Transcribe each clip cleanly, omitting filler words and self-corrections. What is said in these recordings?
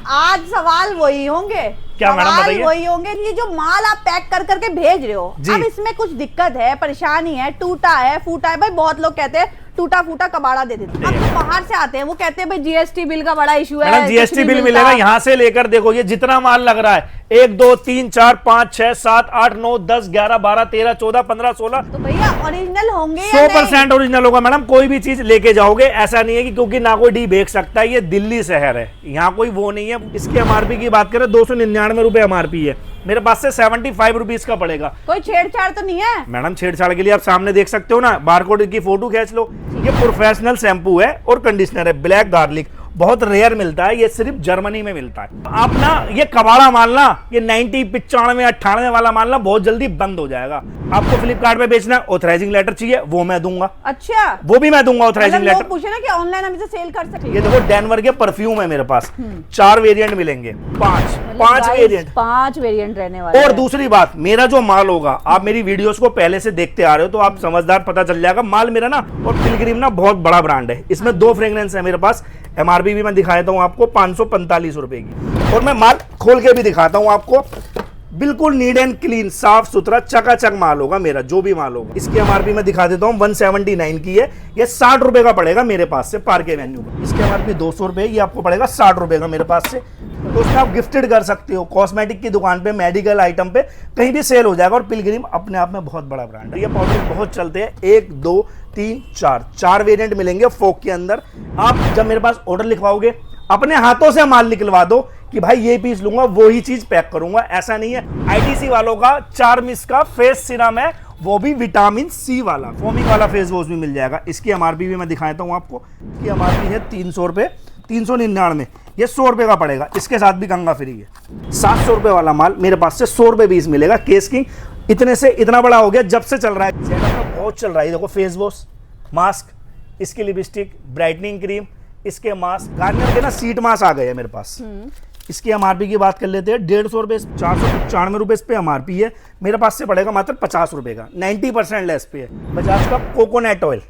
आज सवाल वही होंगे, क्या मैडम सवाल बताइए? वही होंगे। ये जो माल आप पैक कर करके भेज रहे हो, अब इसमें कुछ दिक्कत है, परेशानी है, टूटा है, फूटा है। भाई बहुत लोग कहते हैं टूटा फूटा कबाड़ा दे देते हैं। अब जो बाहर से आते हैं वो कहते हैं भाई जीएसटी बिल का बड़ा इशू है, जीएसटी बिल मिलेगा यहाँ से लेकर। देखो ये जितना माल लग रहा है, 1 2 3 4 5 6 7 8 9 10 11 12 13 14 15 16, तो भैया ओरिजिनल होंगे 100% ओरिजिनल होगा मैडम। कोई भी चीज लेके जाओगे ऐसा नहीं है कि क्योंकि ना कोई डी बेच सकता है, ये दिल्ली शहर है, यहाँ कोई वो नहीं है। इसकी एमआरपी की बात करें 299 रुपए एमआरपी है, मेरे पास से 75 रुपीज का पड़ेगा। कोई छेड़छाड़ तो नहीं है मैडम? छेड़छाड़ के लिए आप सामने देख सकते हो ना, बारकोड की फोटो खींच लो। ये प्रोफेशनल शैम्पू है और कंडीशनर है, ब्लैक गार्लिक, बहुत रेयर मिलता है, ये सिर्फ जर्मनी में मिलता है। आप ना ये कबाड़ा माल ना, ये 90 95 98 वाला माल ना बहुत जल्दी बंद हो जाएगा। आपको फ्लिपकार्ट पे बेचना है, ऑथराइजिंग लेटर चाहिए, वो मैं दूंगा। अच्छा, वो भी मैं दूंगा ऑथराइजिंग लेटर। पूछे ना कि ऑनलाइन हम इसे सेल कर सकते हैं। ये देखो डेनवर के परफ्यूम है मेरे पास, 4 वेरिएंट मिलेंगे, 5 वेरिएंट, 5 वेरिएंट रहने वाले। और दूसरी बात, मेरा जो माल होगा, आप मेरी वीडियोस को पहले से देखते आ रहे हो तो आप समझदार, पता चल जाएगा माल मेरा ना। और पिलग्रिम ना बहुत बड़ा ब्रांड है, इसमें 2 फ्रेग्रेंस है मेरे पास। एमआरपी भी मैं दिखाता हूं आपको 545 रुपए की, और मैं माल खोल के भी दिखाता हूं आपको। बिल्कुल नीट एंड क्लीन, साफ सुथरा चकाचक माल होगा मेरा, जो भी माल होगा। इसकी एमआरपी मैं दिखा देता हूँ, 179 की है। ये 60 रुपए का पड़ेगा मेरे पास से पार्क एवेन्यू पर। इसकी एमआरपी 200 रुपए, ये आपको पड़ेगा 60 रुपए का मेरे पास से। तो उसमें आप गिफ्टेड कर सकते हो, कॉस्मेटिक की दुकान पे, मेडिकल आइटम पे, कहीं भी सेल हो जाएगा। और पिलग्रिम अपने आप में बहुत बड़ा ब्रांड है। ये पाउडर बहुत चलते हैं, 1 2 3 4 वेरिएंट मिलेंगे फोक के अंदर। आप जब मेरे पास ऑर्डर लिखवाओगे, अपने हाथों से माल निकलवा दो कि भाई ये पीस लूंगा, वो ही चीज पैक करूंगा, ऐसा नहीं है। आईटीसी वालों का चार्मिस का फेस सीरम है, वो भी विटामिन सी वाला, फोमिंग वाला फेस वॉश भी मिल जाएगा। इसकी एमआरपी भी मैं दिखाता हूँ आपको। इसकी एमआरपी है 300 रुपए, 399, ये 100 रुपए का पड़ेगा। इसके साथ भी गंगा फ्री है। 700 रुपए वाला माल मेरे पास से 100 रुपए बीस मिलेगा। केस किंग इतने से इतना बड़ा हो गया जब से चल रहा है, बहुत चल रहा है। देखो फेस वॉश, मास्क, इसकी लिपस्टिक, ब्राइटनिंग क्रीम, इसके मास्क, गार्नियर के ना सीट मास्क आ गए हैं मेरे पास। इसकी एमआरपी की बात कर लेते हैं, 150 रुपए, 495 रुपए इस पे एमआरपी है। मेरे पास से पड़ेगा मात्र 50 रुपए का, 90% लेस पे है। बजाज का कोकोनट ऑयल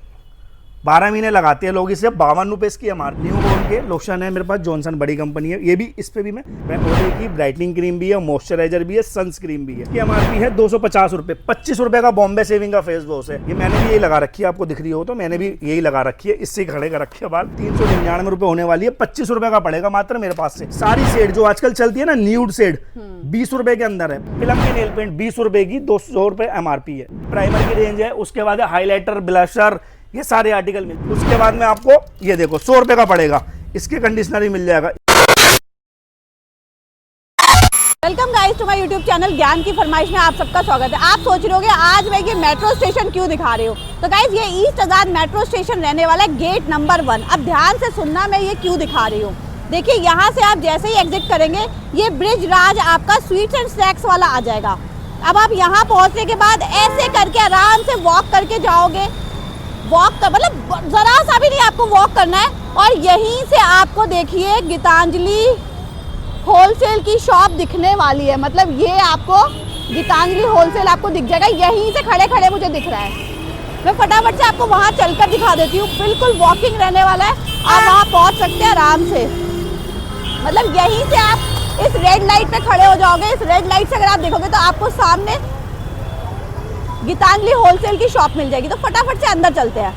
12 महीने लगाते हैं लोग इसे, 52 रुपए इसकी एमआरपी। न्यू बॉर्न के लोशन है मेरे पास, जॉनसन बड़ी कंपनी है, ये भी, इस पे भी मैं ओले की ब्राइटनिंग क्रीम भी है, मॉइस्चराइजर भी है, सनस्क्रीन भी है। इसकी एमआरपी है 250 रुपए। 25 रुपए का बॉम्बे शेविंग का फेस वॉश है, ये मैंने भी यही लगा रखी है, आपको दिख रही हो तो मैंने भी यही लगा रखी है, इससे खड़े कर रखी है बाल। 399 रुपए होने वाली है, 25 रुपए का पड़ेगा मात्र मेरे पास से। सारी शेड जो आजकल चलती है ना, न्यूड शेड, 20 रुपए के अंदर है। फिल्म की नेल पेंट 20 रुपए की, 200 रुपए एमआरपी है। प्राइमर की रेंज है, उसके बाद हाईलाइटर, ब्लशर, ये सारे आर्टिकल मिल। उसके बाद में आपको ये देखो 100 रुपए का पड़ेगा, इसके कंडीशनर भी मिल जाएगा। Welcome guys to my YouTube channel ज्ञान की फरमाइश में आप सबका स्वागत है। आप सोच रहे होंगे आज मैं ये मेट्रो स्टेशन क्यों दिखा रही हूँ, तो गाइस ये ईस्ट आजाद मेट्रो स्टेशन रहने वाला है, गेट नंबर 1। अब ध्यान से सुनना, मैं ये क्यों दिखा रही हूँ। देखिए यहाँ से आप जैसे ही एग्जिट करेंगे, ये ब्रिज राज आपका स्वीट्स एंड स्नैक्स वाला आ जाएगा। अब आप यहाँ पहुँचने के बाद ऐसे करके आराम से वॉक करके जाओगे, वॉक कर, मतलब जरा सा भी नहीं आपको वॉक करना है। और यहीं से आपको देखिए गीतांजलि होलसेल की शॉप दिखने वाली है, मतलब ये आपको गीतांजलि होलसेल आपको दिख जाएगा, यहीं से खड़े खड़े मुझे दिख रहा है। मैं फटाफट से आपको वहां चलकर दिखा देती हूँ, बिल्कुल वॉकिंग रहने वाला है, आप वहां पहुंच सकते हैं आराम से। मतलब यहीं से आप इस रेड लाइट पे खड़े हो जाओगे, इस रेड लाइट से अगर आप देखोगे तो आपको सामने गीतांजलि होलसेल की शॉप मिल जाएगी। तो फटाफट से अंदर चलते हैं।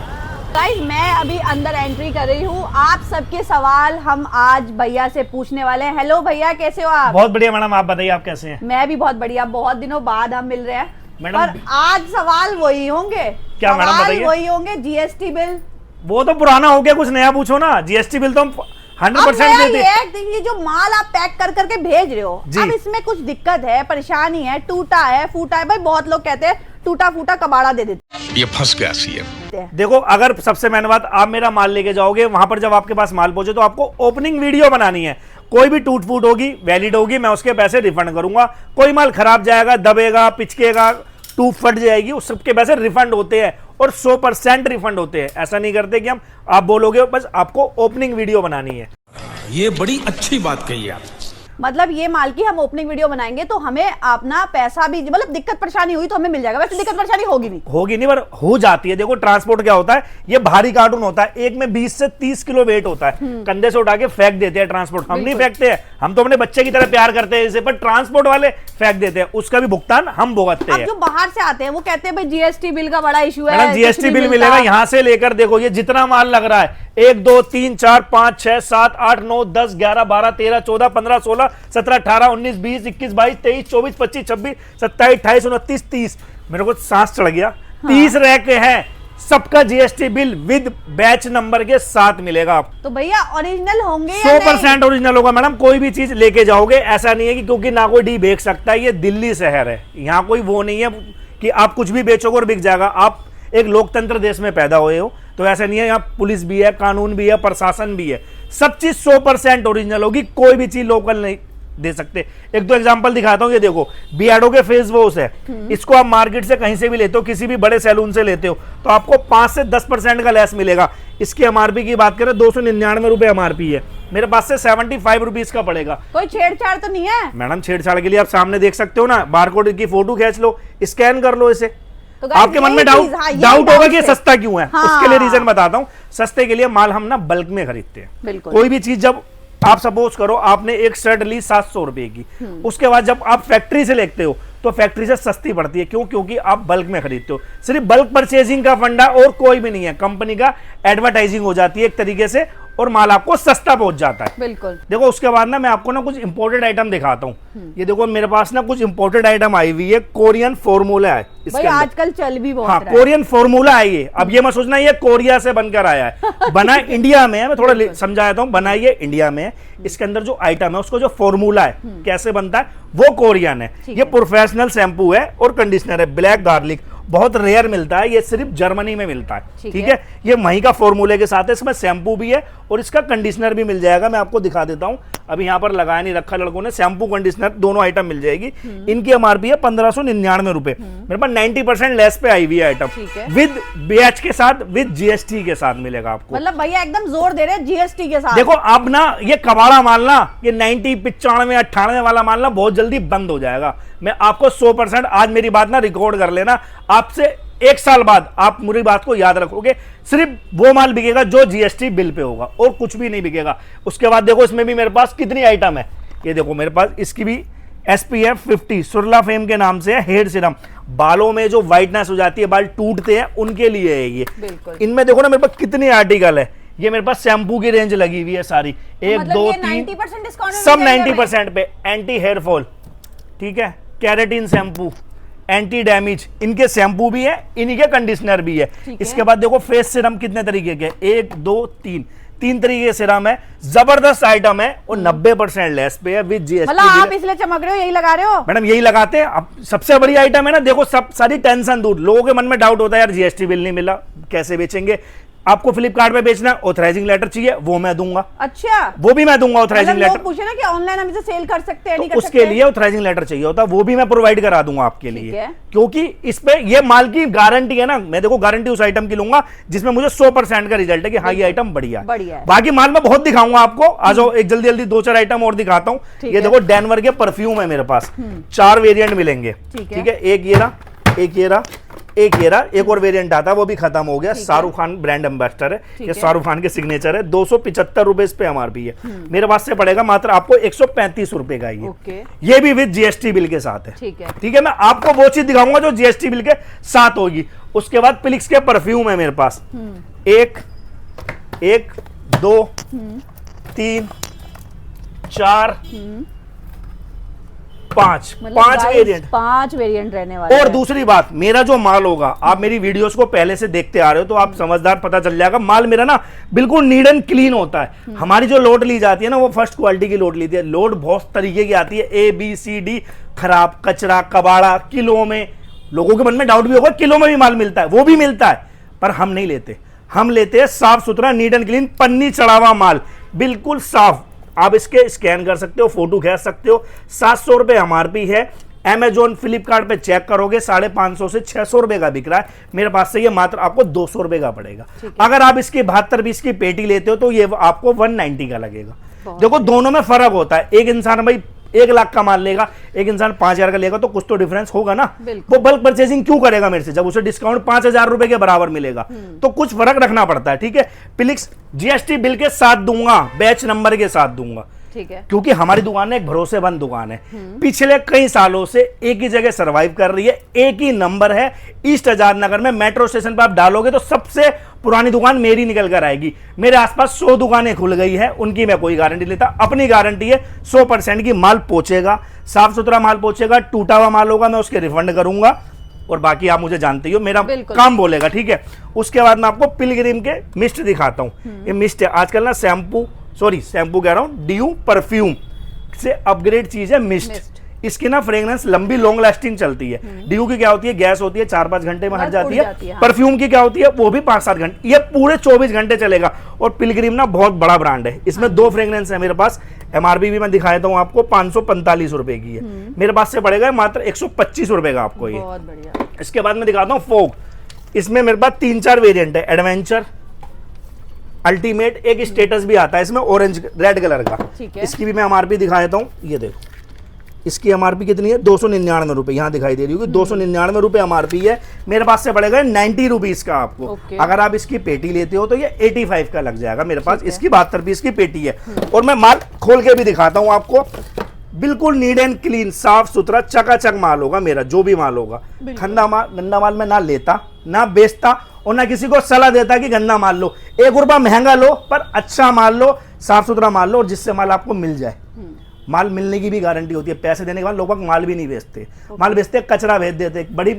गाइस मैं अभी अंदर एंट्री कर रही हूँ, आप सबके सवाल हम आज भैया से पूछने वाले हैं। हेलो भैया, कैसे हो आप? बहुत बढ़िया मैडम, आप बताइए आप कैसे हैं? मैं भी बहुत बढ़िया, बहुत दिनों बाद हम मिल रहे हैं मैडम। और आज सवाल वही होंगे। क्या मैडम बताइए? वही होंगे, जीएसटी बिल। वो तो पुराना हो गया, कुछ नया पूछो ना। जीएसटी बिल तो हम 100% देते हैं। ये जो माल आप पैक कर करके भेज रहे हो, अब इसमें कुछ दिक्कत है, परेशानी है, टूटा है, फूटा है। भाई बहुत लोग कहते हैं टूटा फूटा कबाड़ा दे देते, ये फंस गया सीएम। देखो, अगर सबसे मेन बात, आप मेरा माल लेके जाओगे, वहां पर जब आपके पास माल पहुंचे तो आपको ओपनिंग वीडियो बनानी है। कोई भी टूट फूट होगी, वैलिड होगी, मैं उसके पैसे रिफंड करूंगा। कोई माल खराब जाएगा, दबेगा, पिचकेगा, टूब फट जाएगी, उस सबके पैसे रिफंड होते हैं और 100% रिफंड होते हैं। ऐसा नहीं करते कि हम, आप बोलोगे, बस आपको ओपनिंग वीडियो बनानी है। ये बड़ी अच्छी बात कही आप। मतलब ये माल की हम ओपनिंग वीडियो बनाएंगे तो हमें अपना पैसा भी, मतलब दिक्कत परेशानी हुई तो हमें मिल जाएगा। वैसे दिक्कत परेशानी होगी नहीं पर हो जाती है। देखो ट्रांसपोर्ट क्या होता है, ये भारी कार्टून होता है, एक में 20 से 30 किलो वेट होता है, कंधे से उठा के फेंक देते हैं ट्रांसपोर्ट। हम नहीं फेंकते हैं, हम तो अपने बच्चे की तरह प्यार करते हैं इसे, पर ट्रांसपोर्ट वाले फेंक देते हैं, उसका भी भुगतान हम भुगतते हैं। जो बाहर से आते हैं वो कहते हैं भाई जीएसटी बिल का बड़ा इशू है, जीएसटी बिल मिलेगा यहाँ से लेकर। देखो ये जितना माल लग रहा है, 1 2 3 4 5 6 7 8 9 10 11 12 13 14 15 16 17 18 19 20 21 22 23 24 25 26 27 28 29 30, मेरे को सांस चढ़ गया। 30 रैक हैं, सबका GST bill with batch number के साथ मिलेगा आपको। तो भैया ओरिजिनल होंगे 100% ओरिजिनल होगा मैडम। कोई भी चीज लेके जाओगे, ऐसा नहीं है कि क्योंकि ना कोई डी बेच सकता है, ये दिल्ली शहर है, यहाँ कोई वो नहीं है कि आप कुछ भी बेचोगे और बिक जाएगा। आप एक लोकतंत्र देश में पैदा हुए हो, तो ऐसा नहीं है, यहाँ पुलिस भी है, कानून भी है, प्रशासन भी है, सब चीज 100% ओरिजिनल होगी, कोई भी चीज लोकल नहीं दे सकते। एक दो एग्जांपल दिखाता हूं, ये देखो बियर्डो के फेस वॉश है, इसको आप मार्केट से कहीं से भी लेते हो, किसी भी बड़े सैलून से लेते हो, तो आपको 5 से 10% का लेस मिलेगा। इसकी एमआरपी की बात करें 299 रुपए एमआरपी है, मेरे पास से 75 रुपीज का पड़ेगा। कोई छेड़छाड़ तो नहीं है मैडम? छेड़छाड़ के लिए आप सामने देख सकते हो ना, बारकोड की फोटो खींच लो, स्कैन कर लो इसे। तो आपके मन में डाउट होगा कि सस्ता क्यों है। हाँ। उसके लिए रीजन बताता हूं। सस्ते के लिए माल हम ना बल्क में खरीदते हैं। कोई भी चीज जब आप सपोज करो आपने एक शर्ट ली 700 रुपए की, उसके बाद जब आप फैक्ट्री से लेते हो तो फैक्ट्री से सस्ती पड़ती है। क्यों? क्योंकि आप बल्क में खरीदते हो। सिर्फ बल्क परचेजिंग का फंडा और कोई भी नहीं है, कंपनी का एडवर्टाइजिंग हो जाती है एक तरीके से, और माल आपको सस्ता पहुंच जाता है। बिल्कुल। देखो उसके बाद ना मैं आपको ना कुछ इंपोर्टेड आइटम दिखाता हूँ। ये देखो मेरे पास ना कुछ इंपोर्टेड आइटम आई हुई है, कोरियन फॉर्मूला है भाई, आजकल चल भी बहुत हाँ, रहा है। कोरियन फॉर्मूला है ये। अब ये मत सोचना ये कोरिया से बनकर आया है, बना इंडिया में है। मैं थोड़ा समझाता हूँ, बना ये इंडिया में है। इसके अंदर जो आइटम है, उसको जो फॉर्मूला है कैसे बनता है, वो कोरियन है। ये प्रोफेशनल शैम्पू है और कंडीशनर है, ब्लैक गार्लिक, बहुत रेयर मिलता है, ये सिर्फ जर्मनी में मिलता है। ठीक है, ये वहीं का फॉर्मूले के साथ है, इसमें शैम्पू भी है और इसका कंडीशनर भी मिल जाएगा। मैं आपको दिखा देता हूं, अभी यहाँ पर लगाया नहीं रखा लड़कों ने, शैम्पू कंडीशनर दोनों आइटम मिल जाएगी। इनकी एमआरपी है 1599 रुपए, मेरे पास 90% लेस पे आई हुई है आइटम, विद बैच के साथ, विद जीएसटी के साथ मिलेगा आपको। मतलब भैया एकदम जोर दे रहे हैं जीएसटी के साथ। देखो अब ना ये कबाड़ा माल ना, ये 90 95 98 वाला माल ना बहुत जल्दी बंद हो जाएगा। मैं आपको 100%, आज मेरी बात ना रिकॉर्ड कर लेना, आपसे 1 साल बाद आप मेरी बात को याद रखोगे, सिर्फ वो माल बिकेगा जो जीएसटी बिल पे होगा और कुछ भी नहीं बिकेगा। उसके बाद देखो इसमें भी मेरे पास कितनी आइटम है, ये देखो मेरे पास इसकी भी SPF 50 सुरला फेम के नाम से है, हेयर सीरम, बालों में जो व्हाइटनेस हो जाती है, बाल टूटते हैं, उनके लिए है ये। इनमें देखो ना मेरे पास कितने आर्टिकल है। ये मेरे पास शैम्पू की रेंज लगी हुई है सारी, 1 2 3 सब 90% पे। एंटी हेयर फॉल, ठीक है, कैरेटीन शैम्पू, एंटी डैमेज, इनके शैम्पू भी है, इन्हीं के कंडीशनर भी है। इसके बाद देखो फेस सीरम कितने तरीके के, 1 2 3 तरीके के सीरम है, जबरदस्त आइटम है और 90% लेस पे है विद जीएसटी। मतलब आप इसलिए चमक रहे हो, यही लगा रहे हो? मैडम यही लगाते हैं। अब सबसे बड़ी आइटम है ना, देखो सब सारी टेंशन दूर। लोगों के मन में डाउट होता है यार जीएसटी बिल नहीं मिला, कैसे बेचेंगे। आपको फ्लिपकार्ट पे बेचना, ऑथराइजिंग लेटर चाहिए, वो मैं दूंगा। अच्छा, वो भी मैं दूंगा ऑथराइजिंग लेटर। लोग पूछे ना कि ऑनलाइन हम इसे सेल कर सकते हैं, नहीं कर उसके सकते? लिए ऑथराइजिंग लेटर चाहिए होता है, वो भी मैं प्रोवाइड करा दूंगा आपके लिए, है। क्योंकि इस पे ये माल की गारंटी है ना। मैं देखो गारंटी उस आइटम की लूंगा जिसमें मुझे 100% का रिजल्ट है कि हाँ ये आइटम बढ़िया है। बाकी माल मैं बहुत दिखाऊंगा आपको, आ जाओ एक जल्दी जल्दी 2-4 आइटम और दिखाता हूँ। ये देखो डेनवर के परफ्यूम है मेरे पास, 4 वेरिएंट मिलेंगे। ठीक है, एक ये रहा, एक ये रहा, एक ये रहा, एक और वेरिएंट आता है, वो भी खत्म हो गया। शाहरुख खान ब्रांड एम्बेसडर है, ये शाहरुख खान के सिग्नेचर है। 275 रुपए इस पे एमआरपी है, मेरे पास से पड़ेगा मात्र आपको 135 रुपए का ये भी विद जीएसटी बिल के साथ है। ठीक है, मैं आपको वो चीज दिखाऊंगा जो जीएसटी बिल के साथ होगी। उसके बाद प्लिक्स के परफ्यूम है मेरे पास, 1 2 3 4 5 वेरिएंट रहने वाले। और दूसरी बात, मेरा जो माल होगा, आप मेरी वीडियोस को पहले से देखते आ रहे हो तो आप समझदार, पता चल जाएगा माल मेरा ना बिल्कुल नीट एंड क्लीन होता है। हमारी जो लोड ली जाती है ना, वो फर्स्ट क्वालिटी की लोड ली जाती है। लोड बहुत तरीके की आती है, ABCD, खराब, कचरा, कबाड़ा, किलो में। लोगों के मन में डाउट भी होगा किलो में भी माल मिलता है, वो भी मिलता है, पर हम नहीं लेते। हम लेते हैं साफ सुथरा, नीट एंड क्लीन, पन्नी चढ़ा हुआ माल, बिल्कुल साफ। आप इसके स्कैन कर सकते हो, फोटो खींच सकते हो। 700 रुपए एमआरपी है। Amazon, फ्लिपकार्ट पे चेक करोगे 550 से 600 रुपए का बिक रहा है, मेरे पास से ये मात्र आपको 200 रुपए का पड़ेगा। अगर आप इसकी 72 की पेटी लेते हो तो ये आपको 190 का लगेगा। देखो दोनों में फर्क होता है। एक इंसान भाई 1 लाख का माल लेगा, एक इंसान 5,000 का लेगा, तो कुछ तो डिफरेंस होगा ना। बिल्कुल। वो बल्क परचेसिंग क्यों करेगा मेरे से, जब उसे डिस्काउंट 5,000 रुपए के बराबर मिलेगा, तो कुछ फर्क रखना पड़ता है। ठीक है, प्लीज जीएसटी बिल के साथ दूंगा, बैच नंबर के साथ दूंगा, ठीक है, क्योंकि हमारी दुकान एक भरोसेमंद दुकान है, पिछले कई सालों से एक ही जगह सरवाइव कर रही है, एक ही नंबर है ईस्ट आजाद नगर में। मेट्रो स्टेशन पर आप डालोगे तो सबसे पुरानी दुकान मेरी निकल कर आएगी। मेरे आसपास 100 दुकानें खुल गई है, उनकी मैं कोई गारंटी लेता, अपनी गारंटी है 100% की माल पहुंचेगा, साफ सुथरा माल पहुंचेगा, टूटा हुआ माल होगा मैं उसके रिफंड करूंगा, और बाकी आप मुझे जानते ही हो, मेरा काम बोलेगा। ठीक है, उसके बाद मैं आपको पिलग्रिम के मिस्ट दिखाता हूं। ये मिस्ट है आजकल ना शैम्पू कह रहा हूं, ड्यू परफ्यूम से अपग्रेड चीज है मिस्ट। इसकी ना फ्रेग्रेंस लंबी लॉन्ग लास्टिंग चलती है। ड्यू की क्या होती है, गैस होती है, 4-5 घंटे में हट जाती है। हाँ। परफ्यूम की क्या होती है, वो भी 5-7 घंटे, ये पूरे 24 घंटे चलेगा। और पिलग्रिम ना बहुत बड़ा ब्रांड है, इसमें 2 फ्रेग्रेंस है मेरे पास। एमआरपी भी मैं दिखा देता हूँ आपको, 545 रुपए की है, मेरे पास से पड़ेगा मात्र 125 रुपए का आपको ये। बहुत बढ़िया। इसके बाद मैं दिखाता हूँ फोग। इसमें मेरे पास 3-4 वेरिएंट है, एडवेंचर, अल्टीमेट, एक स्टेटस भी आता है इसमें ऑरेंज रेड कलर का। ठीक है। इसकी भी मैं एमआरपी दिखा देता हूँ, ये देखो इसकी एमआरपी कितनी है, 299 रुपए, यहाँ दिखाई दे रही होगी 299 रुपए एमआरपी है। मेरे पास से पड़ेगा 90 रुपीज का आपको। अगर आप इसकी पेटी लेते हो तो ये 85 का लग जाएगा मेरे पास। इसकी 72 पीस की पेटी है। और मैं माल खोल के भी दिखाता हूँ आपको, बिल्कुल नीट एंड क्लीन, साफ सुथरा चकाचक माल होगा मेरा, जो भी माल होगा। गंदा माल मैं ना लेता, ना बेचता, और ना किसी को सलाह देता कि गंदा माल लो। 1 रुपया महंगा लो पर अच्छा माल लो, साफ सुथरा माल लो, और जिससे माल आपको मिल जाए। माल मिलने की भी गारंटी होती है। पैसे देने के बाद लोग माल भी नहीं बेचते, माल बेचते कचरा भेज देते। बड़ी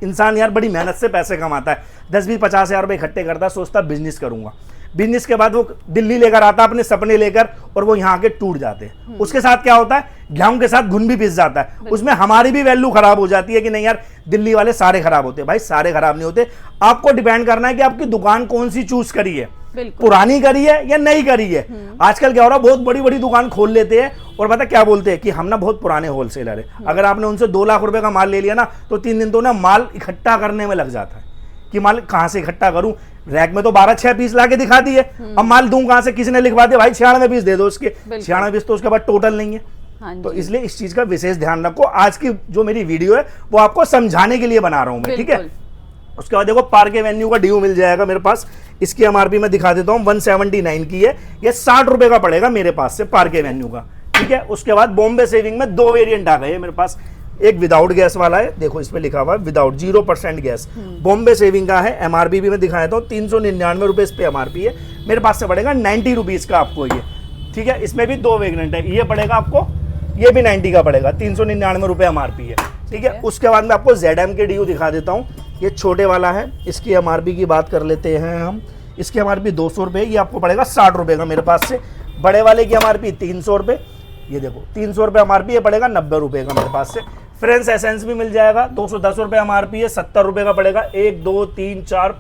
इंसान यार बड़ी मेहनत से पैसे कमाता है, 10-20-50 हज़ार रुपए इकट्ठे करता है, सोचता बिजनेस करूंगा। बिजनेस के बाद वो दिल्ली लेकर आता अपने सपने लेकर, और वो यहाँ के टूट जाते हैं। उसके साथ क्या होता है, गेहूं के साथ घुन भी पिस जाता है, उसमें हमारी भी वैल्यू खराब हो जाती है कि नहीं यार दिल्ली वाले सारे खराब होते हैं। भाई सारे खराब नहीं होते, आपको डिपेंड करना है कि आपकी दुकान कौन सी चूज करी है, पुरानी करी है या नई करी है। आजकल क्या हो रहा है, बहुत बड़ी बड़ी दुकान खोल लेते हैं और पता क्या बोलते हैं कि हम ना बहुत पुराने होलसेलर है। अगर आपने उनसे 2 लाख रुपए का माल ले लिया ना, तो 3 दिन तो ना माल इकट्ठा करने में लग जाता है कि माल कहां से इकट्ठा करूं। रैक में तो 12-6 पीस लाके दिखा दिए, अब माल दूं कहां से, किसी ने लिखवा दिया भाई 96 पीस दे दो उसके, 96 पीस तो उसके बाद टोटल नहीं है। तो इसलिए इस चीज का विशेष ध्यान रखो। आज की जो मेरी वीडियो है वो आपको समझाने के लिए बना रहा हूं मैं, ठीक है। उसके बाद देखो पार्क एवेन्यू का ड्यू मिल जाएगा मेरे पास। इसकी एमआरपी मैं दिखा देता हूँ, 179 की है, ये 60 रुपए का पड़ेगा मेरे पास से पार्क एवेन्यू का, ठीक है। उसके बाद बॉम्बे सेविंग में 2 वेरिएंट आ गए मेरे पास। एक विदाउट गैस वाला है, देखो इस पे लिखा हुआ है विदाउट 0% गैस, बॉम्बे सेविंग का है। एमआरपी भी मैं दिखा देता हूँ, 399 रुपए इस पे एमआरपी है, मेरे पास से पड़ेगा 90 रुपीज का आपको ये, ठीक है। इसमें भी 2 वेरिएंट है, ये पड़ेगा आपको, ये भी 90 का पड़ेगा, 399 रुपए एमआरपी है, ठीक है। उसके बाद मैं आपको ZM के ड्यू दिखा देता हूँ, ये छोटे वाला है। इसकी एमआरपी की बात कर लेते हैं हम, इसकी एमआरपी 200 रुपये, ये आपको पड़ेगा 60 रुपये का मेरे पास से। बड़े वाले की एमआरपी 300 रुपये, ये देखो 300 रुपये एमआरपी, ये पड़ेगा 90 रुपये का मेरे पास से। फ्रेंच एसेंस भी मिल जाएगा, 210 रुपये एमआरपी है, 70 रुपये का पड़ेगा। 1 2 3 4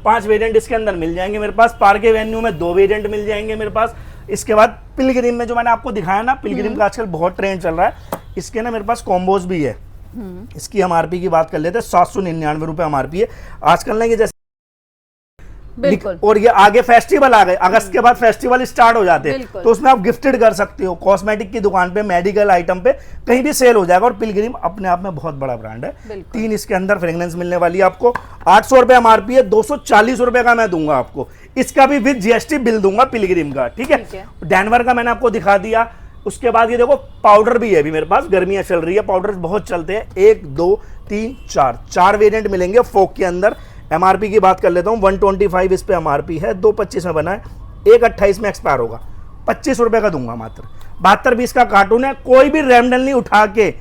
5 वेरिएंट इसके अंदर मिल जाएंगे मेरे पास। पार्क एवेन्यू में 2 वेरिएंट मिल जाएंगे मेरे पास। इसके बाद पिलग्रिम में जो मैंने आपको दिखाया ना, पिलग्रिम का आजकल बहुत ट्रेंड चल रहा है, इसके ना मेरे पास कॉम्बोज भी है। इसकी एमआरपी की बात कर लेते हैं, 799 रुपये एमआरपी है आजकल ना, ये जैसे बिल्कुल। और ये आगे फेस्टिवल आ गए, अगस्त के बाद फेस्टिवल स्टार्ट हो जाते हैं, तो उसमें आप गिफ्टेड कर सकते हो। कॉस्मेटिक की दुकान पे, मेडिकल आइटम पे, कहीं भी सेल हो जाएगा। और पिलग्रिम अपने आप में बहुत बड़ा ब्रांड है। 3 इसके अंदर फ्रेग्रेंस मिलने वाली है आपको। 800 रुपये एमआरपी है, 240 रुपये का मैं दूंगा आपको। इसका भी विद जीएसटी बिल दूंगा पिलग्रिम का, ठीक है। डैनवर का मैंने आपको दिखा दिया। उसके बाद ये देखो पाउडर भी है अभी मेरे पास, गर्मियां चल रही है, पाउडर बहुत चलते हैं। 1 2 3 4 वेरिएंट मिलेंगे फोक के अंदर। एमआरपी की बात कर लेता हूँ, 125 इस पे एमआरपी है, 225 में बना है, 128 में एक्सपायर होगा, 25 रुपए का दूंगा मात्र। 72-20 का कार्टून है, कोई भी रैंडमली उठा के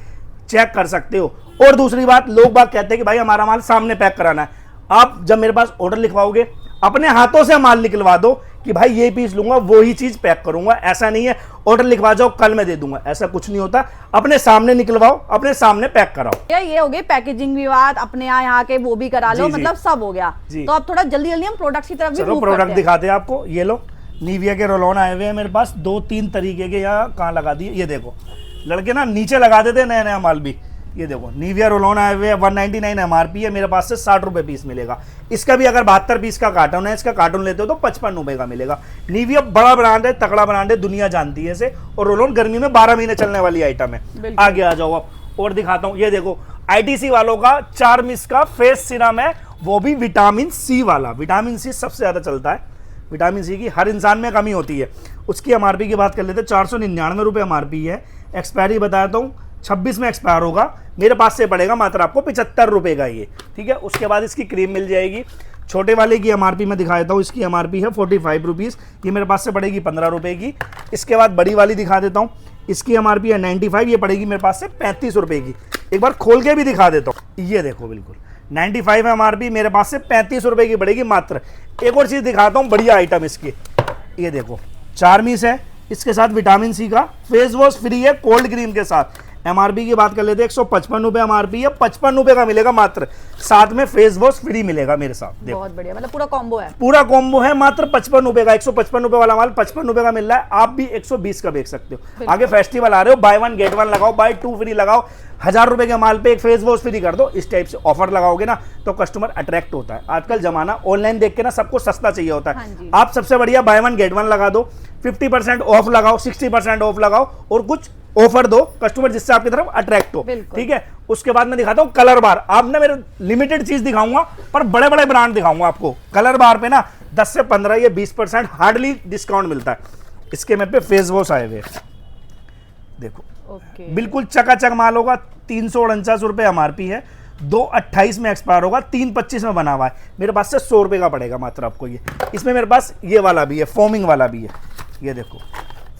चेक कर सकते हो। और दूसरी बात, लोग बात कहते हैं कि भाई हमारा माल सामने पैक कराना है। आप जब मेरे पास ऑर्डर लिखवाओगे, अपने हाथों से माल निकलवा दो कि भाई ये पीस लूंगा, वो ही चीज पैक करूंगा। ऐसा नहीं है ऑर्डर लिखवा जाओ कल मैं दे दूंगा, ऐसा कुछ नहीं होता। अपने सामने निकलवाओ, अपने सामने पैक कराओ। ये हो गई पैकेजिंग भी बात, अपने यहाँ के वो भी करा लो, मतलब सब हो गया। तो अब थोड़ा जल्दी जल्दी हम प्रोडक्ट की तरफ भी चलो प्रोडक्ट दिखाते हैं आपको। ये लो निविया के रोल ऑन आए हुए हैं मेरे पास, 2-3 तरीके के। यहाँ कहाँ लगा दिए, ये देखो लड़के ना नीचे लगा देते नया नया माल भी, ये देखो निविया रोल-ऑन आए हुए 199 एमआरपी है, मेरे पास से 60 रुपए पीस मिलेगा। इसका भी अगर 72 पीस का कार्टन है, इसका कार्टन लेते हो तो 55 रुपए का मिलेगा। निविया बड़ा ब्रांड है, तगड़ा ब्रांड है, दुनिया जानती है इसे, और रोल-ऑन गर्मी में 12 महीने चलने वाली आइटम है। आगे आ जाओ आप और दिखाता हूँ। ये देखो आईटीसी वालों का चार्मिस का फेस सीरम है, वो भी विटामिन सी वाला। विटामिन सी सबसे ज्यादा चलता है, विटामिन सी की हर इंसान में कमी होती है। उसकी एमआरपी की बात कर लेते हैं, 499 रुपये एमआरपी है। एक्सपायरी बताता हूँ 26 में एक्सपायर होगा, मेरे पास से पड़ेगा मात्र आपको 75 रुपये का ये, ठीक है। उसके बाद इसकी क्रीम मिल जाएगी। छोटे वाले की एमआरपी मैं दिखा देता हूँ, इसकी एमआरपी है 45 रुपीज़, ये मेरे पास से पड़ेगी 15 रुपये की। इसके बाद बड़ी वाली दिखा देता हूँ, इसकी एमआरपी है 95, ये पड़ेगी मेरे पास से 35 रुपये की। एक बार खोल के भी दिखा देता हूँ, ये देखो बिल्कुल 95 एमआरपी, मेरे पास से 35 रुपये की पड़ेगी मात्र। एक और चीज़ दिखाता हूँ बढ़िया आइटम इसकी, ये देखो चार्मिस है, इसके साथ विटामिन सी का फेस वॉश फ्री है कोल्ड क्रीम के साथ। एमआरपी की बात कर लेते हैं, 155 रुपये एमआरपी है, 55 रुपये का मिलेगा मात्र, साथ में फेस वॉश फ्री मिलेगा मेरे साथ। बहुत बढ़िया, मतलब पूरा कॉम्बो है, पूरा कॉम्बो है, मात्र 55 रुपये का। 155 रुपये वाला माल 55 रुपये का मिल रहा है, आप भी 120 का बेच सकते हो। आगे फेस्टिवल आ रहे हो, बाय 1 गेट 1 लगाओ, बाय 2 फ्री लगाओ, 1000 रुपये के माल पे एक फेस वॉश फ्री कर दो। इस टाइप से ऑफर लगाओगे ना तो कस्टमर अट्रैक्ट होता है। आजकल जमाना ऑनलाइन देख के ना सबको सस्ता चाहिए होता है। आप सबसे बढ़िया बाय 1 गेट 1 लगा दो, 50% ऑफ लगाओ, 60% ऑफ लगाओ, और कुछ ऑफर दो कस्टमर जिससे आपकी तरफ अट्रैक्ट हो, ठीक है। उसके बाद मैं दिखाता हूँ कलर बार। आप ना मेरे लिमिटेड चीज दिखाऊंगा पर बड़े बड़े ब्रांड दिखाऊंगा आपको। कलर बार पे ना 10 से 15 या 20% हार्डली डिस्काउंट मिलता है। इसके मेरे पे फेस वॉश आए हुए, देखो बिल्कुल चकाचक माल होगा। 349 रुपये एमआरपी है, 2/28 में एक्सपायर होगा, 3/25 में बना हुआ है, मेरे पास से 100 रुपये का पड़ेगा मात्र आपको ये। इसमें मेरे पास ये वाला भी है, फोमिंग वाला भी है, ये देखो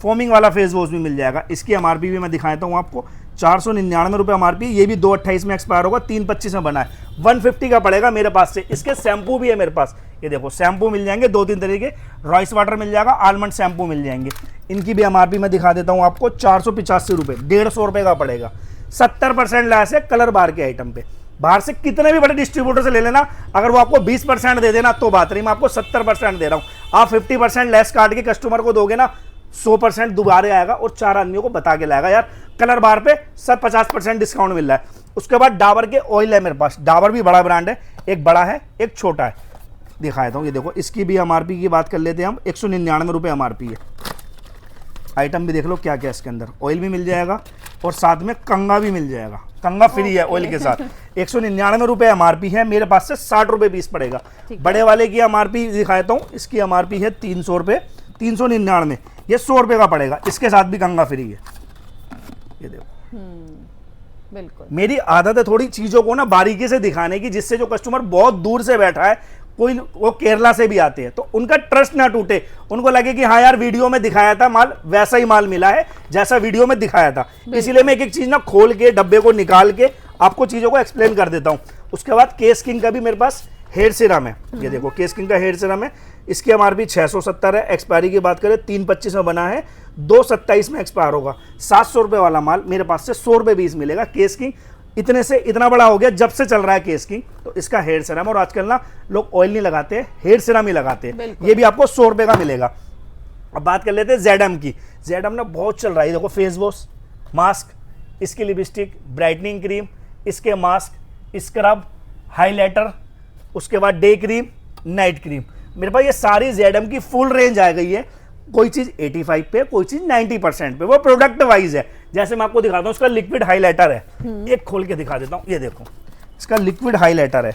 फोमिंग वाला फेस वॉश भी मिल जाएगा। इसकी एमआरपी भी मैं दिखाता हूँ आपको, 499 रुपये एमआरपी, ये भी 2/28 में एक्सपायर होगा, 3/25 में बना है, 150 का पड़ेगा मेरे पास से। इसके शैम्पू भी है मेरे पास, ये देखो शैम्पू मिल जाएंगे 2-3 तरीके, रॉइस वाटर मिल जाएगा, आलमंड शैम्पू मिल जाएंगे। इनकी भी एमआरपी मैं दिखा देता हूँ आपको, 485 रुपये, 150 रुपये का पड़ेगा। 70% लेस है कलर बार के आइटम पे। बाहर से कितने भी बड़े डिस्ट्रीब्यूटर से ले लेना, अगर वो आपको 20% दे देना तो बात नहीं, मैं आपको 70% दे रहा हूँ। आप 50% लेस काट के कस्टमर को दोगे ना, 100% दोबारे आएगा और 4 आदमियों को बता के लाएगा यार कलर बार पे सब 50% डिस्काउंट मिल रहा है। उसके बाद डाबर के ऑयल है मेरे पास, डाबर भी बड़ा ब्रांड है, एक बड़ा है एक छोटा है, दिखाया था। ये देखो इसकी भी एमआरपी की बात कर लेते हैं हम, 199 रुपये एमआरपी है। आइटम भी देख लो क्या क्या इसके अंदर, ऑयल भी मिल जाएगा और साथ में कंगा भी मिल जाएगा, कंगा फ्री है ऑयल के साथ। 199 रुपये एमआरपी है, मेरे पास से 60 रुपये पीस पड़ेगा। बड़े वाले की एमआरपी दिखाता हूँ, इसकी एमआरपी है 300 रुपये, 399, ये 100 रुपये का पड़ेगा, इसके साथ भी कंगा फ्री है। ये देखो बिल्कुल, मेरी आदत है थोड़ी चीज़ों को ना बारीकी से दिखाने की, जिससे जो कस्टमर बहुत दूर से बैठा है, कोई वो केरला से भी आते हैं, तो उनका ट्रस्ट ना टूटे, उनको लगे कि हाँ यार वीडियो में दिखाया था माल वैसा ही माल मिला है जैसा वीडियो में दिखाया था। इसीलिए मैं एक एक चीज़ ना खोल के डब्बे को निकाल के आपको चीज़ों को एक्सप्लेन कर देता हूँ। उसके बाद केस किंग का भी मेरे पास हेयर सीरम है, ये देखो केस किंग का हेयर सीरम है, इसकी एमआरपी 670 है। एक्सपायरी की बात करें 3/25 में बना है, 2/27 में एक्सपायर होगा। 700 रुपये वाला माल मेरे पास से 100 रुपये पीस मिलेगा। केस किंग इतने से इतना बड़ा हो गया जब से चल रहा है केस किंग, तो इसका हेयर सीरम, और आजकल ना लोग ऑयल नहीं लगाते, हेयर सीरम ही लगाते हैं, ये भी आपको 100 रुपये का मिलेगा। अब बात कर लेते हैं जेडम की। जेडम ना बहुत चल रहा है, देखो फेस वॉश, मास्क, इसकी लिपस्टिक, ब्राइटनिंग क्रीम, इसके मास्क, स्क्रब, हाईलाइटर, उसके बाद डे क्रीम, नाइट क्रीम, मेरे पास ये सारी जेडम की फुल रेंज आ गई है। कोई चीज़ 85 पे, कोई चीज़ 90% पे, वो प्रोडक्ट वाइज है। जैसे मैं आपको दिखाता हूँ, इसका लिक्विड हाईलाइटर है, एक खोल के दिखा देता हूँ, ये देखो इसका लिक्विड हाईलाइटर है,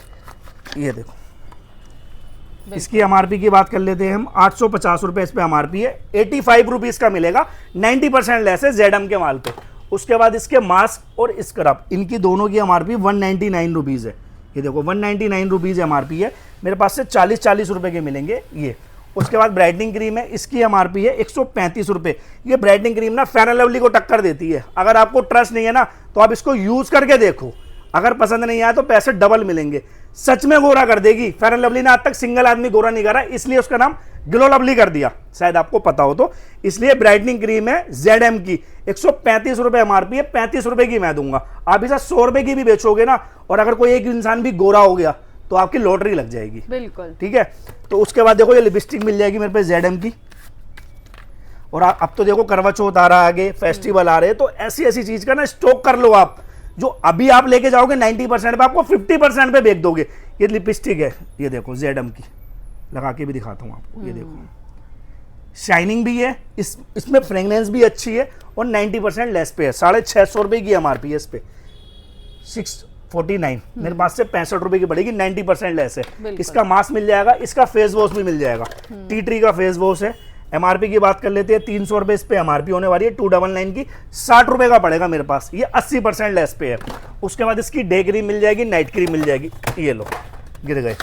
ये देखो। इसकी एमआरपी की बात कर लेते हैं हम, 850 रुपये इस पे एमआरपी है, 85 रुपीज़ का मिलेगा, 90% लेस है जेडम के माल पे। उसके बाद इसके मास्क और स्क्रब, इनकी दोनों की एमआरपी 199 रुपीज़ है, ये देखो 199 रुपीज़ एमआरपी है, मेरे पास से 40 रुपये के मिलेंगे ये। उसके बाद ब्राइटनिंग क्रीम है, इसकी एमआरपी है 135 रुपये। ये ब्राइटनिंग क्रीम ना फेयर एंड लवली को टक्कर देती है। अगर आपको ट्रस्ट नहीं है ना तो आप इसको यूज़ करके देखो, अगर पसंद नहीं आया तो पैसे डबल मिलेंगे, सच में गोरा कर देगी। फेयर एंड लवली ने आज तक सिंगल आदमी गोरा नहीं करा, इसलिए उसका नाम ग्लो लवली कर दिया, शायद आपको पता हो तो। इसलिए ब्राइटनिंग क्रीम है जेडएम की, 135 रुपये एमआरपी है, 35 रुपये की मैं दूंगा। आप इसे 100 रुपये की भी बेचोगे ना, और अगर कोई एक इंसान भी गोरा हो गया तो आपकी लॉटरी लग जाएगी, बिल्कुल, ठीक है। तो उसके बाद देखो ये लिपस्टिक मिल जाएगी मेरे पे जेडएम की। और अब तो देखो करवा चौथ आ रहा है, आगे फेस्टिवल आ रहे हैं, तो ऐसी ऐसी चीज का ना स्टॉक कर लो आप। जो अभी आप लेके जाओगे 90% पे, आपको 50% पे बेच दोगे। ये लिपस्टिक है, ये देखो जेडम की, लगा के भी दिखाता हूँ आपको, ये देखो शाइनिंग भी है, इसमें फ्रेगनेंस भी अच्छी है और 90% लेस पे है। 650 रुपये की एमआरपी है इस पे, 649 मेरे पास से 65 रुपए की पड़ेगी, 90% लेस है। इसका मास्क मिल जाएगा, इसका फेस वॉश भी मिल जाएगा, टी ट्री का फेस वॉश है। एमआरपी की बात कर लेते हैं, 300 रुपए इस पे एमआरपी होने वाली है, 299 की 60 रुपए का पड़ेगा मेरे पास, ये 80% लेस पे है। उसके बाद इसकी डे क्रीम मिल जाएगी, नाइट क्रीम मिल जाएगी, ये लो गिर गए,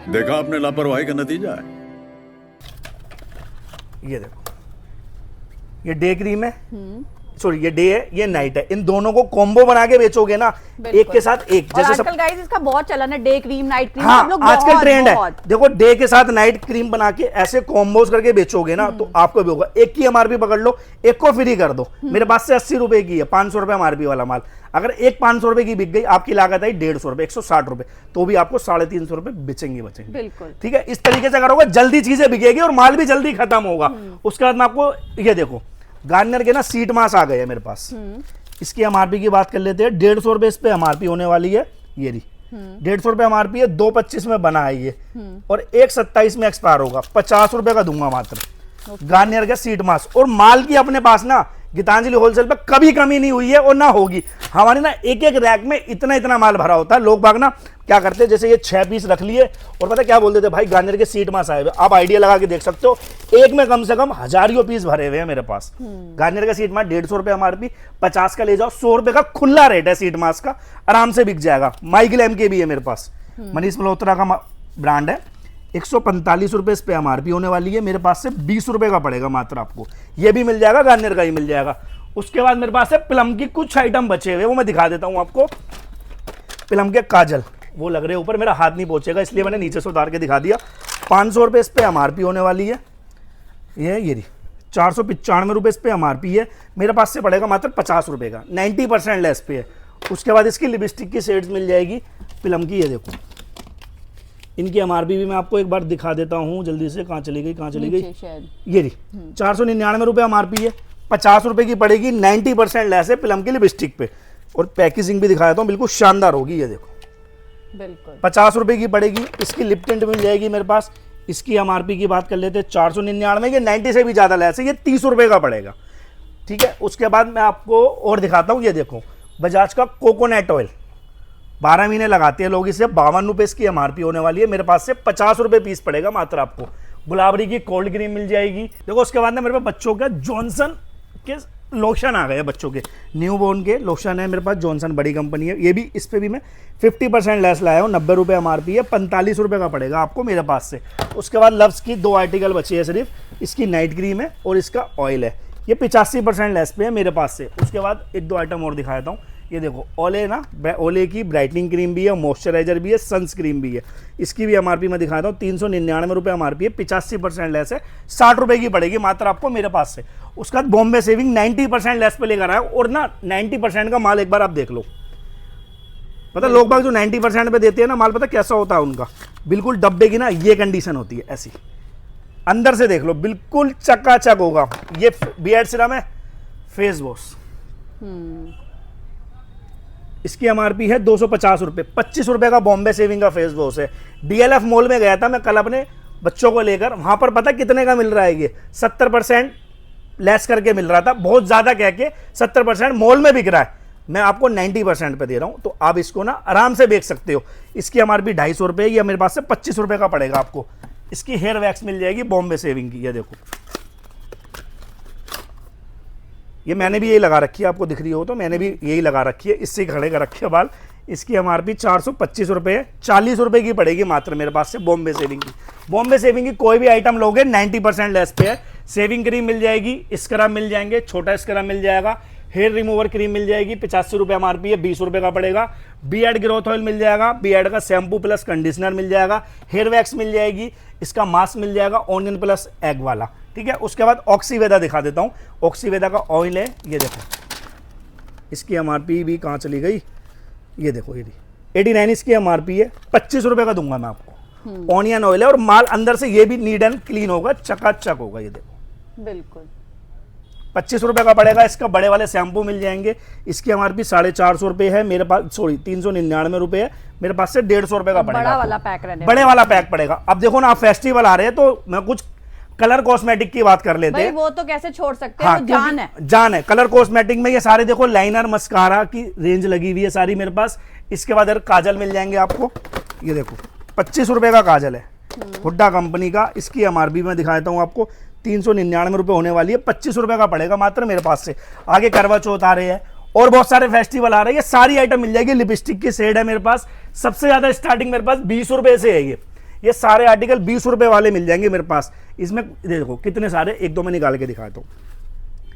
देखा आपने लापरवाही का नतीजा है। ये देखो ये डे क्रीम है, सॉरी ये डे है, ये नाइट है। इन दोनों को कॉम्बो बना के बेचोगे ना, एक के साथ एक, और जैसे आजकल गाइस इसका बहुत चलन है, डे क्रीम नाइट क्रीम, हाँ, सब लोग आजकल बहुत, ट्रेंड है। बहुत। देखो डे के साथ नाइट क्रीम बना के ऐसे कॉम्बोज करके बेचोगे ना, तो आपको भी होगा। एक की एमआरपी पकड़ लो, एक को फ्री कर दो। मेरे पास से 80 रुपए की है, 500 रुपए एमआरपी वाला माल, अगर एक 500 रुपए की बिक गई, आपकी लागत आई 150 रुपए, 160 रुपए, तो भी आपको 350 रुपए बेचेंगे बचेंगे। बिल्कुल ठीक है, इस तरीके से करोगे जल्दी चीजें बिकेगी और माल भी जल्दी खत्म होगा। उसके बाद में आपको ये देखो गार्नियर के ना सीट मास्क आ गए हैं मेरे पास। इसकी एमआरपी की बात कर लेते हैं, 150 रुपए इस पे एमआरपी होने वाली है, ये रही 150 रुपए एमआरपी है, 225 में बना है ये, और 127 में एक्सपायर होगा, 50 रुपए का दूंगा मात्र। गार्नियर का सीट मास्क, और माल की अपने पास ना गीतांजलि होलसेल पे कभी कमी नहीं हुई है और ना होगी। हमारी ना एक एक रैक में इतना इतना माल भरा होता है। लोग बाग ना क्या करते हैं, जैसे ये 6 पीस रख लिए और पता क्या बोल देते भाई गार्नियर के सीट मास्क आए हुए। आप आइडिया लगा के देख सकते हो, एक में कम से कम हजारियों पीस भरे हुए हैं मेरे पास। गार्नियर का सीट मास्क 150 रुपए एमआरपी, 50 का ले जाओ, 100 रुपए का खुला रेट है सीट मास्क का, आराम से बिक जाएगा। माइग्लैम के भी है मेरे पास, मनीष मल्होत्रा का ब्रांड है, 145 रुपए इस पे एमआरपी होने वाली है, मेरे पास से 20 रुपए का पड़ेगा मात्र आपको। ये भी मिल जाएगा, गार्नियर का ही मिल जाएगा। उसके बाद मेरे पास है प्लम की कुछ आइटम बचे हुए, वो मैं दिखा देता हूं आपको। प्लम के काजल, वो लग रहे ऊपर, मेरा हाथ नहीं पहुंचेगा इसलिए मैंने नीचे से उतार के दिखा दिया। 500 रुपए इस पे एमआरपी होने वाली है, ये रही 495 रुपए इस पे एमआरपी है, मेरे पास से पड़ेगा मात्र 50 रुपए का, 90% लेस पे है। उसके बाद इसकी लिपस्टिक की शेड्स मिल जाएगी प्लम की, ये देखो इनकी एमआरपी भी मैं आपको एक बार दिखा देता हूं जल्दी से। कहाँ चली गई, कहाँ चली गई, ये रही 499 रुपए एमआरपी है, 50 रुपए की पड़ेगी, 90% लेस है प्लम की लिपस्टिक पे। और पैकेजिंग भी दिखा देता हूं, बिल्कुल शानदार होगी, ये देखो बिल्कुल 50 रुपए की पड़ेगी। इसकी लिप टिंट मिल जाएगी मेरे पास, इसकी एमआरपी की बात कर लेते हैं 499 की, 90 से भी ज्यादा लेस है, ये 30 रुपए का पड़ेगा। ठीक है, उसके बाद मैं आपको और दिखाता हूँ, ये देखो बजाज का कोकोनट ऑयल, 12 महीने लगाते हैं लोग इसे, 52 रुपए इसकी एमआरपी होने वाली है, मेरे पास से 50 रुपए पीस पड़ेगा मात्र आपको। गुलाबरी की कोल्ड क्रीम मिल जाएगी। देखो उसके बाद ना मेरे पास बच्चों का जॉनसन के लोशन आ गए, बच्चों के न्यू बोर्न के लोशन है मेरे पास, जॉनसन बड़ी कंपनी है, ये भी इस पे भी मैं 50% लेस लाया हूँ, 90 रुपये एमआरपी है, 45 रुपये का पड़ेगा आपको मेरे पास से। उसके बाद लव्स की 2 आर्टिकल बची है सिर्फ, इसकी नाइट क्रीम है और इसका ऑयल है, ये 85% लेस पे है मेरे पास से। उसके बाद 1-2 आइटम और दिखा देता हूँ, ये देखो ओले ना, ओले की ब्राइटनिंग क्रीम भी है, मॉइस्चराइजर भी है, सनस्क्रीन भी है, इसकी भी एमआरपी मैं दिखाता हूँ, 399 रुपये एमआरपी है, 85% लेस है, 60 रुपये की पड़ेगी मात्र आपको मेरे पास से। उसके बाद बॉम्बे सेविंग 90% लेस पे लेकर आया, और ना 90% का माल एक बार आप देख लो। पता लोग बाग जो 90% पे देते हैं ना माल, पता कैसा होता है उनका, बिल्कुल डब्बे की ना ये कंडीशन होती है ऐसी, अंदर से देख लो बिल्कुल चकाचक होगा। ये बियर्ड सीरम है, फेस वॉश, इसकी एमआरपी है 250 रुपये, 25 रुपये का बॉम्बे सेविंग का फेस वॉश है। डीएलएफ मॉल में गया था मैं कल अपने बच्चों को लेकर, वहां पर पता कितने का मिल रहा है, ये 70% लेस करके मिल रहा था, बहुत ज्यादा कह के 70% मॉल में बिक रहा है, मैं आपको 90% पे दे रहा हूं, तो आप इसको ना आराम से बेच सकते हो। इसकी एमआरपी 250 रुपये, या मेरे पास से 25 रुपये का पड़ेगा आपको। इसकी हेयर वैक्स मिल जाएगी बॉम्बे सेविंग की, ये देखो ये मैंने भी यही लगा रखी है, आपको दिख रही हो तो मैंने भी यही लगा रखी है, इससे खड़े कर रखे बाल। इसकी एमआरपी 425 रुपये है, 40 रुपये की पड़ेगी मात्र मेरे पास से बॉम्बे सेविंग की। बॉम्बे सेविंग की कोई भी आइटम लोगे 90% लेस पे है। सेविंग क्रीम मिल जाएगी, स्क्रब मिल जाएंगे, छोटा स्क्रब मिल जाएगा, हेयर रिमूवर क्रीम मिल जाएगी, 85 रुपये एमआरपी है, 20 रुपये का पड़ेगा। बियर्ड ग्रोथ ऑयल मिल जाएगा, बियर्ड का शैम्पू प्लस कंडीशनर मिल जाएगा, हेयर वैक्स मिल जाएगी, इसका मास्क मिल जाएगा ऑनियन प्लस एग वाला। ठीक है, उसके बाद ऑक्सीवेदा दिखा देता हूँ, ऑक्सीवेदा का ऑयल है, ये देखो इसकी एमआरपी भी कहाँ चली गई, ये देखो ये 89 इसकी एमआरपी है, 25 रुपये का दूंगा मैं आपको। ऑनियन ऑयल है और माल अंदर से ये भी नीट एंड क्लीन होगा, चकाचक होगा, ये देखो बिल्कुल 25 रुपए का पड़ेगा। इसका बड़े वाले शैम्पू मिल जाएंगे, इसकी MRP 450 रुपए है मेरे पास, सॉरी 399 रुपए है मेरे पास से 150 रुपए का पड़ेगा। बड़ा वाला पैक रहने बड़े वाला पैक पड़ेगा। अब देखो ना, आप फेस्टिवल आ रहे हैं तो मैं कुछ कलर कॉस्मेटिक की बात कर लेते हैं। वो तो कैसे छोड़ सकते हैं, हाँ, वो जान है। जान है। कलर कॉस्मेटिक में ये सारे देखो लाइनर मस्कारा की रेंज लगी हुई है सारी मेरे पास। इसके बाद काजल मिल जाएंगे आपको, ये देखो 25 रुपए का काजल है, हुड्डा कंपनी का। इसकी MRP में दिखा देता हूँ आपको, 399 रुपए होने वाली है, 25 रुपए का पड़ेगा मात्र मेरे पास से। आगे करवा चौथ आ रहे हैं और बहुत सारे फेस्टिवल आ रहे हैं, ये सारी आइटम मिल जाएगी। लिपस्टिक की शेड है मेरे पास, सबसे ज्यादा स्टार्टिंग मेरे पास 20 रुपए से है। ये सारे आर्टिकल 20 रुपए वाले मिल जाएंगे मेरे पास। इसमें देखो कितने सारे, एक दो मैं निकाल के दिखाता हूँ।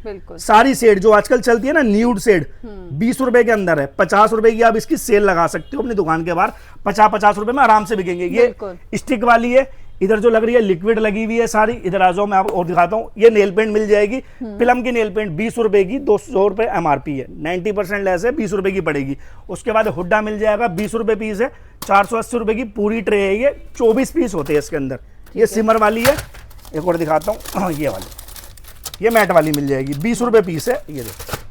बिल्कुल सारी सेड जो आजकल चलती है ना, न्यूड सेड 20 रुपए के अंदर है। 50 रुपए की आप इसकी सेल लगा सकते हो अपनी दुकान के बाहर, 50-50 रुपए में आराम से बिकेंगे। ये स्टिक वाली है। इधर जो लग रही है लिक्विड लगी हुई है सारी। इधर आ जाओ, मैं आपको और दिखाता हूँ। ये नेल पेंट मिल जाएगी, फिल्म की नेल पेंट 20 रुपए की, 200 रुपए MRP है, 90% लेस है, 20 रुपए की पड़ेगी। उसके बाद हुड्डा मिल जाएगा, 20 रुपए पीस है, 480 रुपए की पूरी ट्रे है। ये 24 पीस होते हैं इसके अंदर। ये सिमर वाली है, एक और दिखाता हूँ, ये वाली, ये मैट वाली मिल जाएगी, 20 रुपए पीस है। ये देखो,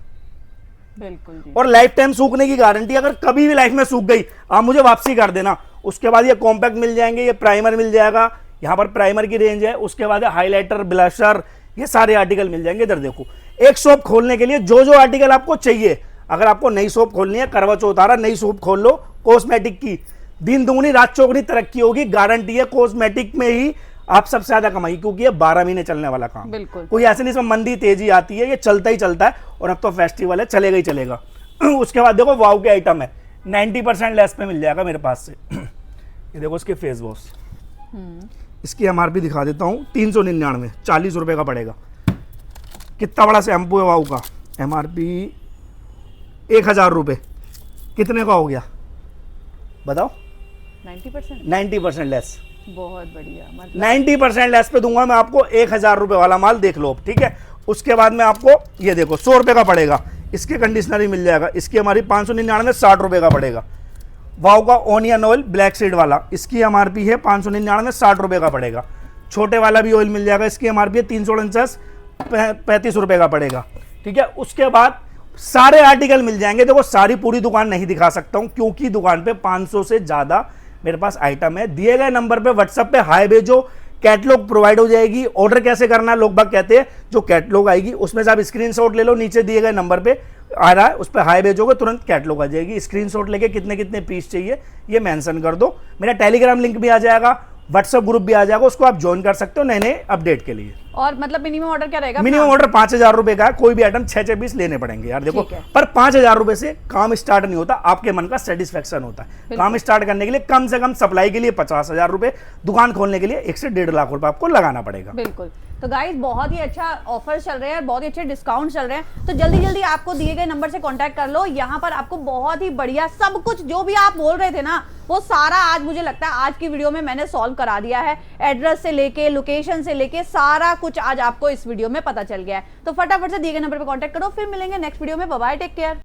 बिल्कुल जी। और लाइफ टाइम सूखने की गारंटी। अगर कभी भी लाइफ में सूख गई आप मुझे वापसी कर देना। उसके बाद ये कॉम्पैक्ट मिल जाएंगे, ये प्राइमर मिल जाएगा, यहाँ पर प्राइमर की रेंज है। उसके बाद हाइलाइटर, ब्लशर, ये सारे आर्टिकल मिल जाएंगे। इधर देखो, एक शॉप खोलने के लिए जो जो आर्टिकल आपको चाहिए, अगर आपको नई शॉप खोलनी है, करवा चौथ आ रहा, नई शॉप खोल लो कॉस्मेटिक की, दिन दुगनी रात चौगनी तरक्की होगी, गारंटी है। कॉस्मेटिक में ही आप सबसे ज्यादा कमाई, क्योंकि ये 12 महीने चलने वाला काम। बिल्कुल, कोई ऐसे नहीं इसमें मंदी तेजी आती है, ये चलता ही चलता है। और अब तो फेस्टिवल है, चलेगा ही चलेगा। उसके बाद देखो वाव के आइटम है, 90% लेस पे मिल जाएगा मेरे पास से। ये देखो इसके फेस वॉश, इसकी MRP दिखा देता हूँ, 399, 40 रुपए का पड़ेगा। कितना बड़ा शैम्पू है वाव का, MRP 1000 रुपए, कितने का हो गया बताओ? 90% लेस। बहुत बढ़िया, मतलब 90% लेस पे दूंगा मैं आपको। 1000 रुपए वाला माल देख लो, ठीक है। उसके बाद में आपको ये देखो 100 रुपए का पड़ेगा, इसके कंडीशनर ही मिल जाएगा। इसकी हमारी 599, 60 रुपए का पड़ेगा। वाव का ऑनियन ऑयल ब्लैक सीड वाला, इसकी MRP है 599, 60 रुपए का पड़ेगा। छोटे वाला भी ऑयल मिल जाएगा, इसकी MRP है 349, 35 रुपए का पड़ेगा, ठीक है। उसके बाद सारे आर्टिकल मिल जाएंगे। देखो सारी पूरी दुकान नहीं दिखा सकता हूं, क्योंकि दुकान पे 500 से ज्यादा मेरे पास आइटम है। दिए गए नंबर पे व्हाट्सएप पे हाई भेजो, कैटलॉग प्रोवाइड हो जाएगी। ऑर्डर कैसे करना है, लोग बाग कहते हैं, जो कैटलॉग आएगी उसमें से आप स्क्रीनशॉट ले लो, नीचे दिए गए नंबर पे आ रहा है, उस पर हाई भेजोगे तुरंत कैटलॉग आ जाएगी। स्क्रीनशॉट लेके कितने कितने पीस चाहिए ये मेंशन कर दो। मेरा टेलीग्राम लिंक भी आ जाएगा, व्हाट्सएप ग्रुप भी आ जाएगा, उसको आप ज्वाइन कर सकते हो नए नए अपडेट के लिए। और मतलब मिनिमम ऑर्डर क्या रहेगा? मिनिमम ऑर्डर 5000 रुपए का है। कोई भी आइटम 6 पीस लेने पड़ेंगे यार, देखो। पर 5000 रुपए से काम स्टार्ट नहीं होता, आपके मन का सेटिस्फेक्शन होता है। काम स्टार्ट करने के लिए कम से कम सप्लाई के लिए 50,000 रुपए, दुकान खोलने के लिए 1 से 1.5 लाख रुपए आपको लगाना पड़ेगा। बिल्कुल। तो गाइस बहुत ही अच्छा ऑफर चल रहे हैं, बहुत ही अच्छे डिस्काउंट चल रहे हैं। तो जल्दी जल्दी आपको दिए गए नंबर से कांटेक्ट कर लो। यहाँ पर आपको बहुत ही बढ़िया सब कुछ जो भी आप बोल रहे थे ना, वो सारा आज मुझे लगता है आज की वीडियो में मैंने सॉल्व करा दिया है। एड्रेस से लेके लोकेशन से लेके सारा कुछ आज आपको इस वीडियो में पता चल गया है। तो फटाफट से दिए गए नंबर पर कांटेक्ट करो, फिर मिलेंगे नेक्स्ट वीडियो में। Bye bye, take care.